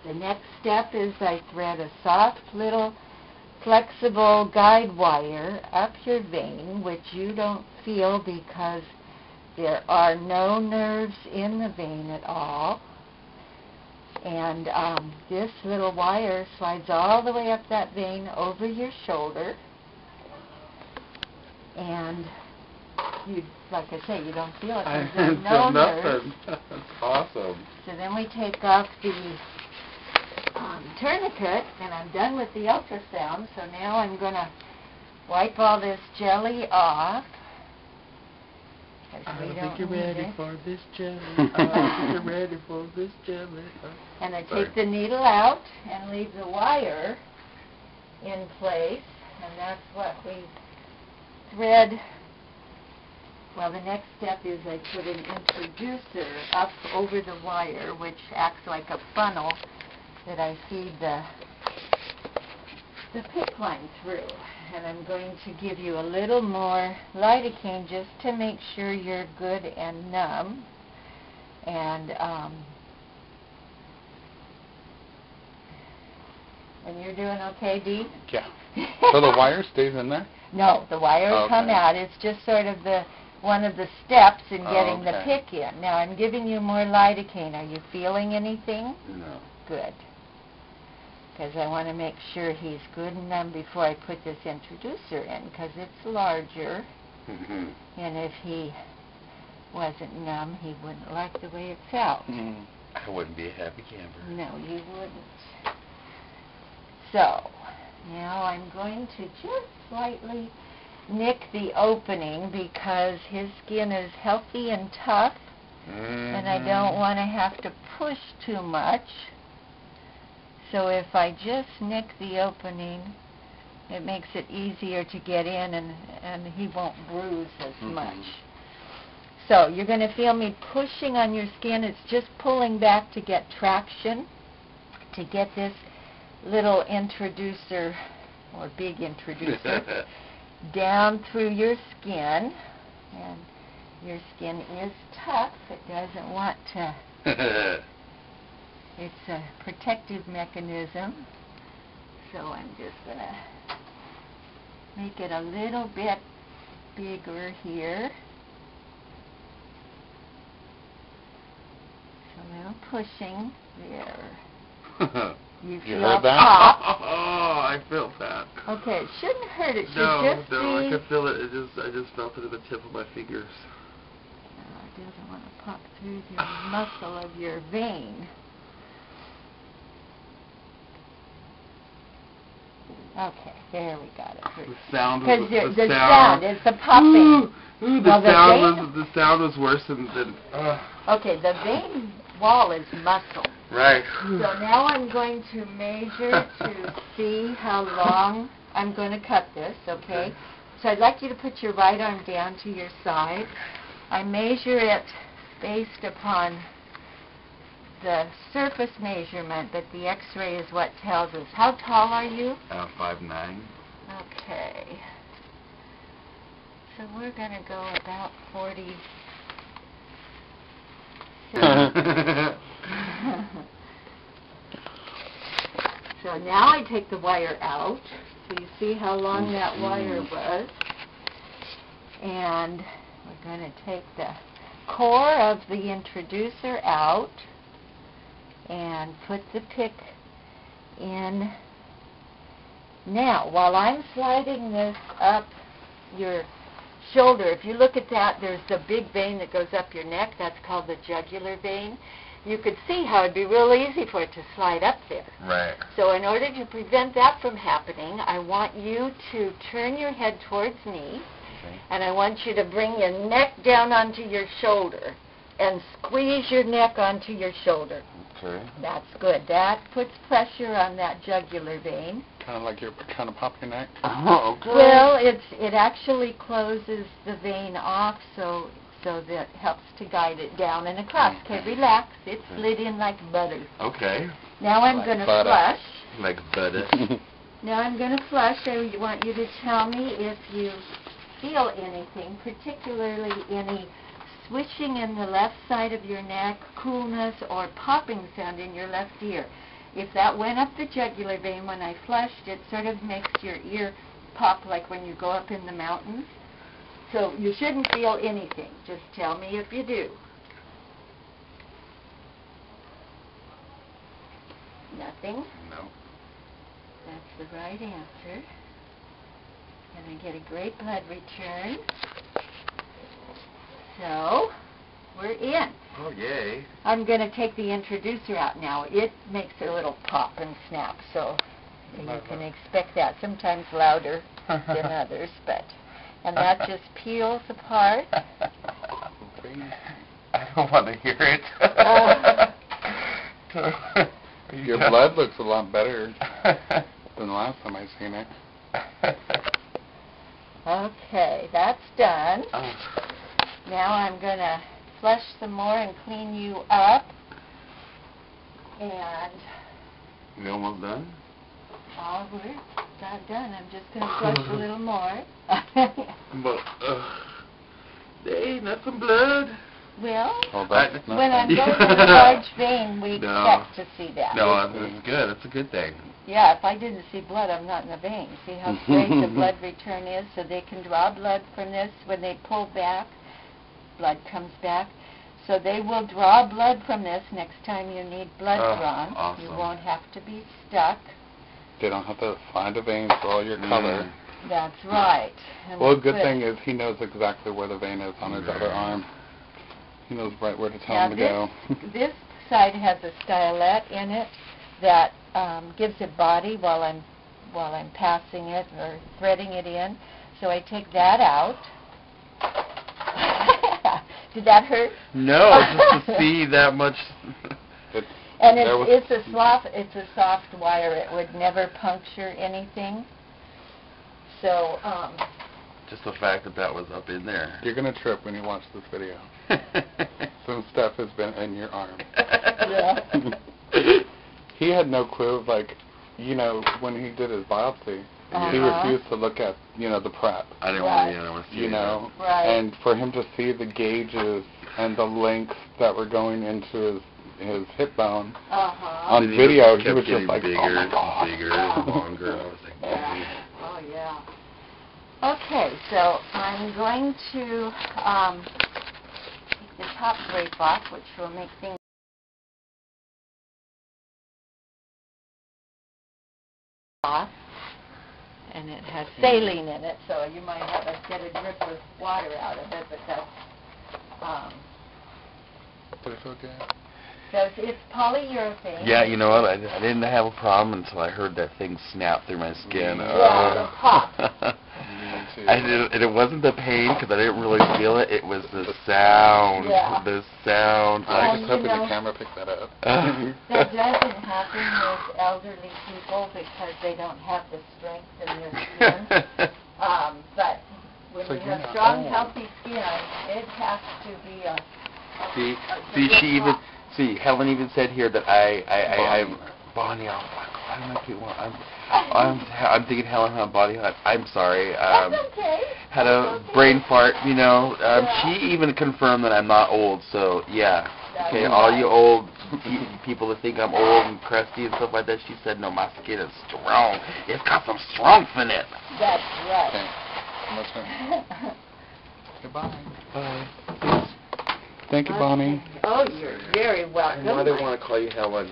The next step is I thread a soft little flexible guide wire up your vein, which you don't feel because there are no nerves in the vein at all. And this little wire slides all the way up that vein over your shoulder. And you, like I say, you don't feel it because there's no nerves. That's awesome. So then we take off the tourniquet, and I'm done with the ultrasound. So now I'm going to wipe all this jelly off. I don't think you're ready for this jelly. I don't think you're ready for this jelly. And I take the needle out and leave the wire in place, and that's what we thread. Well, the next step is I put an introducer up over the wire, which acts like a funnel that I feed the PICC line through. And I'm going to give you a little more lidocaine just to make sure you're good and numb. And you're doing okay, Dee? Yeah. So the wire stays in there? No, the wires come out. It's just sort of one of the steps in getting the PICC in. Now I'm giving you more lidocaine. Are you feeling anything? No. Good. Because I want to make sure he's good and numb before I put this introducer in, because it's larger. Mm-hmm. And if he wasn't numb, he wouldn't like the way it felt. I wouldn't be a happy camper. No, you wouldn't. So, now I'm going to just slightly nick the opening because his skin is healthy and tough, and I don't want to have to push too much. So if I just nick the opening, it makes it easier to get in, and he won't bruise as much. So you're going to feel me pushing on your skin. It's just pulling back to get traction, to get this little introducer, or big introducer, down through your skin. And your skin is tough. It doesn't want to... It's a protective mechanism, so I'm just going to make it a little bit bigger here. So now pushing there. You feel that? pop. Oh, I felt that. Okay, it shouldn't hurt. It should just be... No, I could feel it. I just felt it at the tip of my fingers. No, it doesn't want to pop through the muscle of your vein. Okay, there we got it. The sound was the sound. It's the popping. Ooh, the sound was worse than. Okay, the vein wall is muscle. Right. So now I'm going to measure to see how long I'm going to cut this. Okay. So I'd like you to put your right arm down to your side. I measure it based upon the surface measurement, but the x-ray is what tells us. How tall are you? 5'9". Okay. So we're going to go about 40. So now I take the wire out. So you see how long that wire was. And we're going to take the core of the introducer out and put the PICC in. Now, while I'm sliding this up your shoulder, if you look at that, there's the big vein that goes up your neck. That's called the jugular vein. You could see how it'd be real easy for it to slide up there. Right. So in order to prevent that from happening, I want you to turn your head towards me, and I want you to bring your neck down onto your shoulder and squeeze your neck onto your shoulder. Okay. That's good. That puts pressure on that jugular vein. Kind of like you're trying to pop your neck? Oh, okay. Well, it actually closes the vein off, so that helps to guide it down and across. Okay, relax. It slid in like butter. Okay. Now I'm going to flush. Like butter. Now I'm going to flush. I want you to tell me if you feel anything, particularly any swishing in the left side of your neck, coolness, or popping sound in your left ear. if that went up the jugular vein when I flushed, it sort of makes your ear pop like when you go up in the mountains. So you shouldn't feel anything. Just tell me if you do. Nothing? No. That's the right answer. And I get a great blood return. So, we're in. Oh, yay. I'm going to take the introducer out now. It makes a little pop and snap, so you can expect that. Sometimes louder than others, but... And that just peels apart. I don't want to hear it. Your blood looks a lot better than the last time I seen it. Okay, that's done. Now I'm going to flush some more and clean you up. And... You almost done? Oh, we're not done. I'm just going to flush a little more. But, hey, not some blood. Well, that's when I'm going in a large vein, we No. expect to see that. No, that's good. That's a good thing. Yeah, if I didn't see blood, I'm not in the vein. See how great the blood return is? So they can draw blood from this. When they pull back, blood comes back. So they will draw blood from this next time you need blood drawn. Awesome. You won't have to be stuck. They don't have to find a vein for all your color. That's right. And Well, a good thing is he knows exactly where the vein is on his other arm. He knows right where to tell him to go. This side has a stylet in it that gives it body while I'm passing it or threading it in. So I take that out. Did that hurt? No, just to see that much. And it's a soft wire. It would never puncture anything. So Just the fact that that was up in there. You're going to trip when you watch this video. Some stuff has been in your arm. yeah. He had no clue, like, you know, when he did his biopsy, he refused to look at, you know, the prep. I didn't want to see you know, Right. and for him to see the gauges and the lengths that were going into his hip bone on video, he was just like, bigger, oh my God. bigger, and longer. I was like, Oh, yeah. Okay, so I'm going to take the top drape off, which will make things off. And it has saline in it, so you might get a drip of water out of it, but that's... Did it feel good? So it's polyurethane. yeah, you know what? I didn't have a problem until I heard that thing snap through my skin. Yeah, the pop. It wasn't the pain because I didn't really feel it. It was the sound. Yeah. The sound. I was And, hoping you know, the camera picked that up. That doesn't happen with elderly people because they don't have the strength in their skin. But when you have strong, healthy skin, it has to be a... See, Helen even said here that I'm Bonnie. Why do I keep I'm thinking Helen Bonnie. I'm sorry. That's okay. Had a brain fart. You know. She even confirmed that I'm not old. So yeah. Okay, all you old people that think I'm old and crusty and stuff like that. She said no, my skin is strong. It's got some strength in it. That's right. Okay. Goodbye. Bye. Thank you, Bonnie. Oh, you're very welcome. Why do they want to call you Helen?